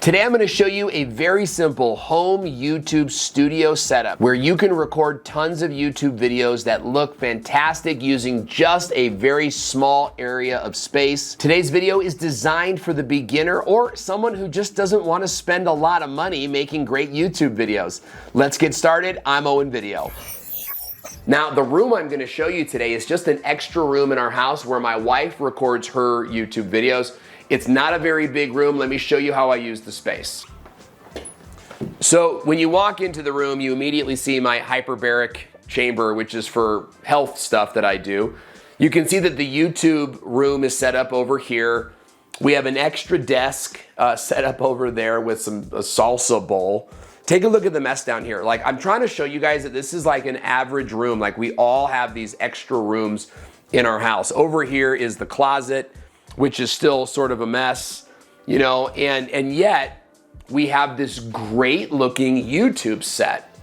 Today I'm going to show you a very simple home YouTube studio setup where you can record tons of YouTube videos that look fantastic using just a very small area of space. Today's video is designed for the beginner or someone who just doesn't want to spend a lot of money making great YouTube videos. Let's get started. I'm Owen Video. Now, the room I'm going to show you today is just an extra room in our house where my wife records her YouTube videos. It's not a very big room. Let me show you how I use the space. So when you walk into the room, you immediately see my hyperbaric chamber, which is for health stuff that I do. You can see that the YouTube room is set up over here. We have an extra desk set up over there with a salsa bowl. Take a look at the mess down here. Like, I'm trying to show you guys that this is like an average room. Like, we all have these extra rooms in our house. Over here is the closet, which is still sort of a mess, you know, and yet we have this great looking YouTube set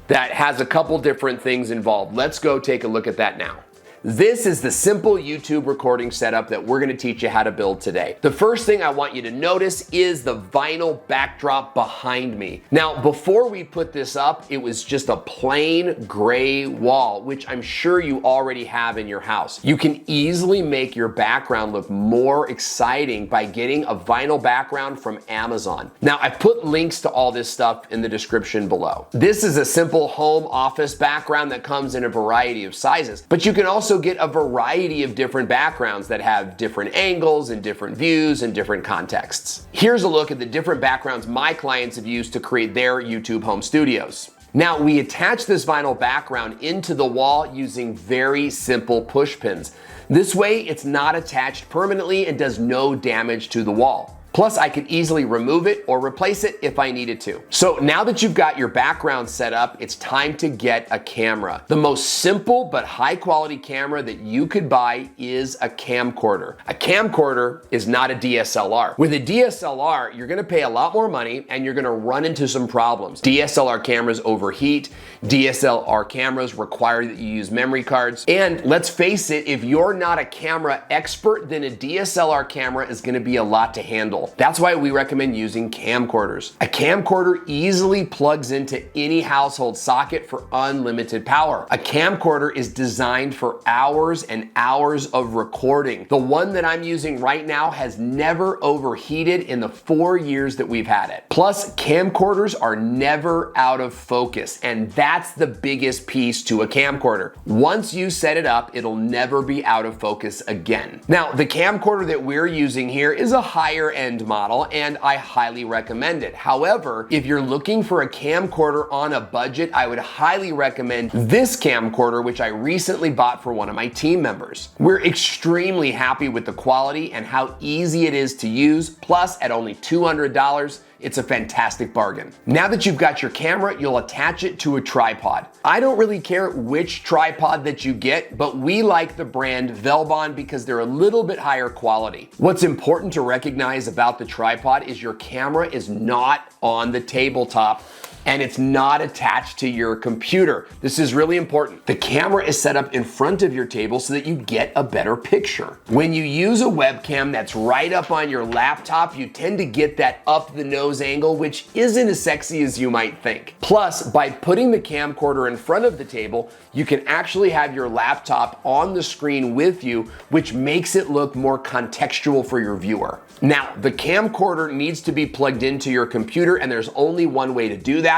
that has a couple different things involved. Let's go take a look at that now. This is the simple YouTube recording setup that we're gonna teach you how to build today. The first thing I want you to notice is the vinyl backdrop behind me. Now, before we put this up, it was just a plain gray wall, which I'm sure you already have in your house. You can easily make your background look more exciting by getting a vinyl background from Amazon. Now, I put links to all this stuff in the description below. This is a simple home office background that comes in a variety of sizes, but you can also get a variety of different backgrounds that have different angles and different views and different contexts. Here's a look at the different backgrounds my clients have used to create their YouTube home studios. Now, we attach this vinyl background into the wall using very simple push pins. This way, it's not attached permanently and does no damage to the wall. Plus, I could easily remove it or replace it if I needed to. So now that you've got your background set up, it's time to get a camera. The most simple but high quality camera that you could buy is a camcorder. A camcorder is not a DSLR. With a DSLR, you're gonna pay a lot more money and you're gonna run into some problems. DSLR cameras overheat, DSLR cameras require that you use memory cards, and let's face it, if you're not a camera expert, then a DSLR camera is gonna be a lot to handle. That's why we recommend using camcorders. A camcorder easily plugs into any household socket for unlimited power. A camcorder is designed for hours and hours of recording. The one that I'm using right now has never overheated in the 4 years that we've had it. Plus, camcorders are never out of focus, and that's the biggest piece to a camcorder. Once you set it up, it'll never be out of focus again. Now, the camcorder that we're using here is a higher end model, and I highly recommend it. However, if you're looking for a camcorder on a budget, I would highly recommend this camcorder, which I recently bought for one of my team members. We're extremely happy with the quality and how easy it is to use. Plus, at only $200, it's a fantastic bargain. Now that you've got your camera, you'll attach it to a tripod. I don't really care which tripod that you get, but we like the brand Velbon because they're a little bit higher quality. What's important to recognize about the tripod is your camera is not on the tabletop and it's not attached to your computer. This is really important. The camera is set up in front of your table so that you get a better picture. When you use a webcam that's right up on your laptop, you tend to get that up the nose angle, which isn't as sexy as you might think. Plus, by putting the camcorder in front of the table, you can actually have your laptop on the screen with you, which makes it look more contextual for your viewer. Now, the camcorder needs to be plugged into your computer, and there's only one way to do that,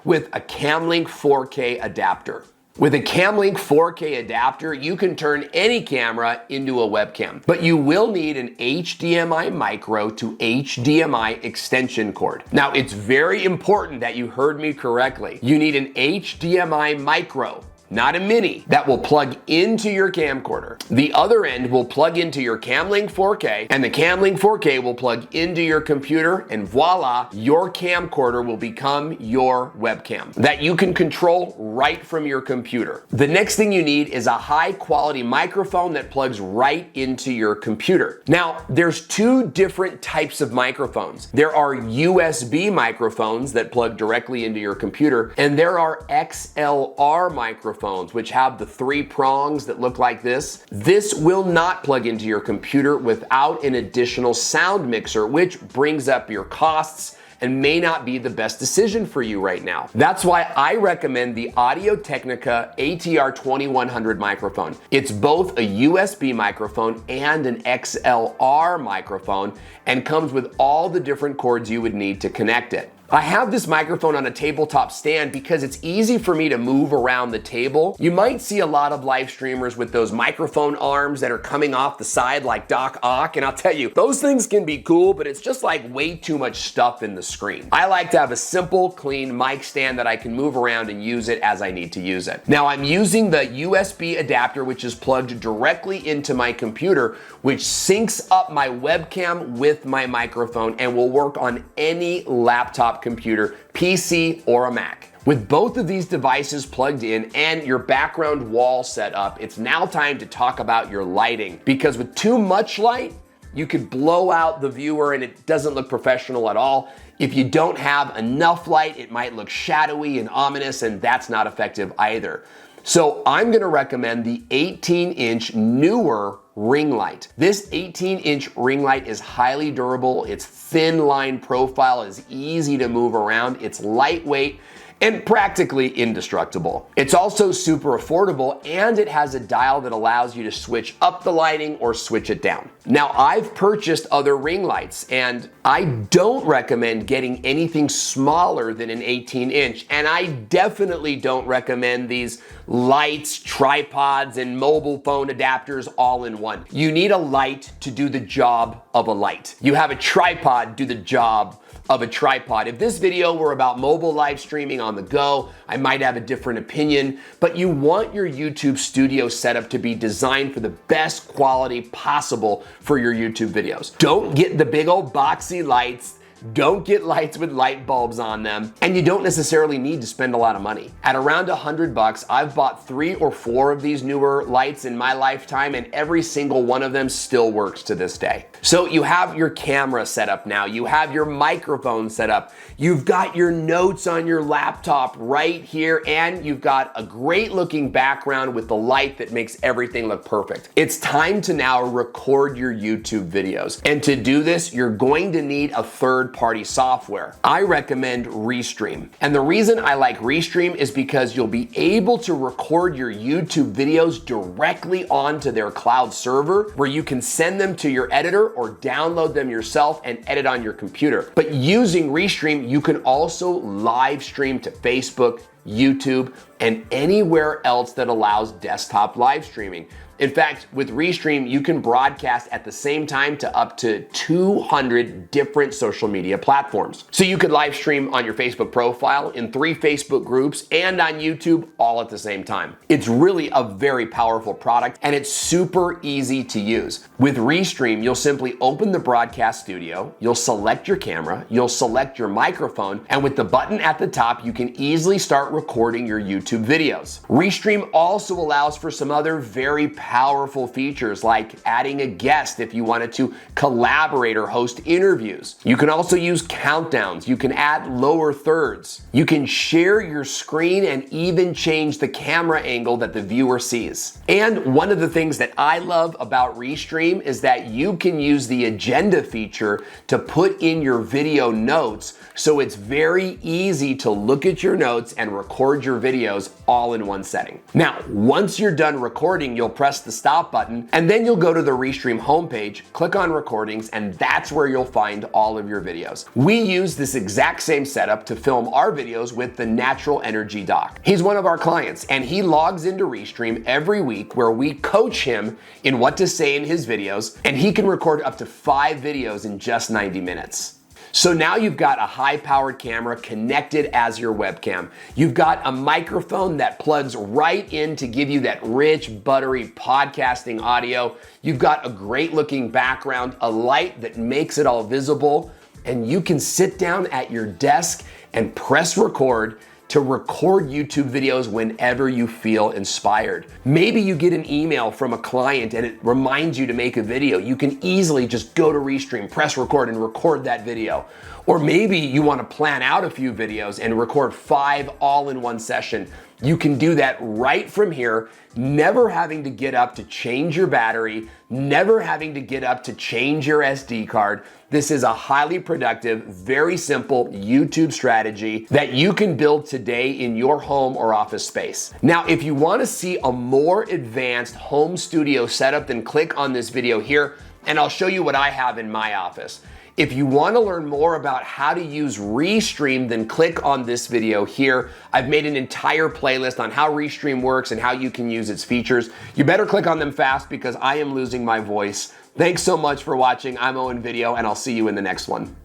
with a Camlink 4K adapter. With a Camlink 4K adapter, you can turn any camera into a webcam, but you will need an HDMI micro to HDMI extension cord. Now, it's very important that you heard me correctly. You need an HDMI micro, not a mini, that will plug into your camcorder. The other end will plug into your Camlink 4K, and the Camlink 4K will plug into your computer, and voila, your camcorder will become your webcam that you can control right from your computer. The next thing you need is a high quality microphone that plugs right into your computer. Now, there's two different types of microphones. There are USB microphones that plug directly into your computer, and there are XLR microphones which have the 3 prongs that look like this. This will not plug into your computer without an additional sound mixer, which brings up your costs and may not be the best decision for you right now. That's why I recommend the Audio Technica ATR 2100 microphone. It's both a USB microphone and an XLR microphone and comes with all the different cords you would need to connect it. I have this microphone on a tabletop stand because it's easy for me to move around the table. You might see a lot of live streamers with those microphone arms that are coming off the side like Doc Ock, and I'll tell you, those things can be cool, but it's just like way too much stuff in the screen. I like to have a simple, clean mic stand that I can move around and use it as I need to use it. Now I'm using the USB adapter, which is plugged directly into my computer, which syncs up my webcam with my microphone and will work on any laptop computer, PC, or a Mac. With both of these devices plugged in and your background wall set up, it's now time to talk about your lighting, because with too much light, you could blow out the viewer and it doesn't look professional at all. If you don't have enough light, it might look shadowy and ominous, and that's not effective either. So I'm gonna recommend the 18-inch Neewer ring light. This 18-inch ring light is highly durable, its thin line profile is easy to move around, it's lightweight, and practically indestructible. It's also super affordable, and it has a dial that allows you to switch up the lighting or switch it down. Now, I've purchased other ring lights, and I don't recommend getting anything smaller than an 18-inch, and I definitely don't recommend these lights, tripods, and mobile phone adapters all in one. You need a light to do the job of a light. You have a tripod do the job of a tripod. If this video were about mobile live streaming on the go, I might have a different opinion, but you want your YouTube studio setup to be designed for the best quality possible for your YouTube videos. Don't get the big old boxy lights. Don't get lights with light bulbs on them, and you don't necessarily need to spend a lot of money. At around $100, I've bought 3 or 4 of these Neewer lights in my lifetime, and every single one of them still works to this day. So you have your camera set up now, you have your microphone set up, you've got your notes on your laptop right here, and you've got a great looking background with the light that makes everything look perfect. It's time to now record your YouTube videos. And to do this, you're going to need a third-party software. I recommend Restream. And the reason I like Restream is because you'll be able to record your YouTube videos directly onto their cloud server, where you can send them to your editor or download them yourself and edit on your computer. But using Restream, you can also live stream to Facebook, YouTube, and anywhere else that allows desktop live streaming. In fact, with Restream, you can broadcast at the same time to up to 200 different social media platforms. So you could live stream on your Facebook profile, in 3 Facebook groups, and on YouTube all at the same time. It's really a very powerful product, and it's super easy to use. With Restream, you'll simply open the broadcast studio, you'll select your camera, you'll select your microphone, and with the button at the top, you can easily start recording your YouTube videos. Restream also allows for some other very powerful features, like adding a guest if you wanted to collaborate or host interviews. You can also use countdowns. You can add lower thirds. You can share your screen and even change the camera angle that the viewer sees. And one of the things that I love about Restream is that you can use the agenda feature to put in your video notes, so it's very easy to look at your notes and record your videos all in one setting. Now, once you're done recording, you'll press the stop button, and then you'll go to the Restream homepage, click on recordings, and that's where you'll find all of your videos. We use this exact same setup to film our videos with the Natural Energy Doc. He's one of our clients, and he logs into Restream every week, where we coach him in what to say in his videos, and he can record up to 5 videos in just 90 minutes. So now you've got a high-powered camera connected as your webcam. You've got a microphone that plugs right in to give you that rich, buttery podcasting audio. You've got a great-looking background, a light that makes it all visible, and you can sit down at your desk and press record to record YouTube videos whenever you feel inspired. Maybe you get an email from a client and it reminds you to make a video. You can easily just go to Restream, press record, and record that video. Or maybe you want to plan out a few videos and record 5 all in one session. You can do that right from here, never having to get up to change your battery, never having to get up to change your SD card. This is a highly productive, very simple YouTube strategy that you can build today in your home or office space. Now, if you want to see a more advanced home studio setup, then click on this video here and I'll show you what I have in my office. If you want to learn more about how to use Restream, then click on this video here. I've made an entire playlist on how Restream works and how you can use its features. You better click on them fast because I am losing my voice. Thanks so much for watching. I'm Owen Video, and I'll see you in the next one.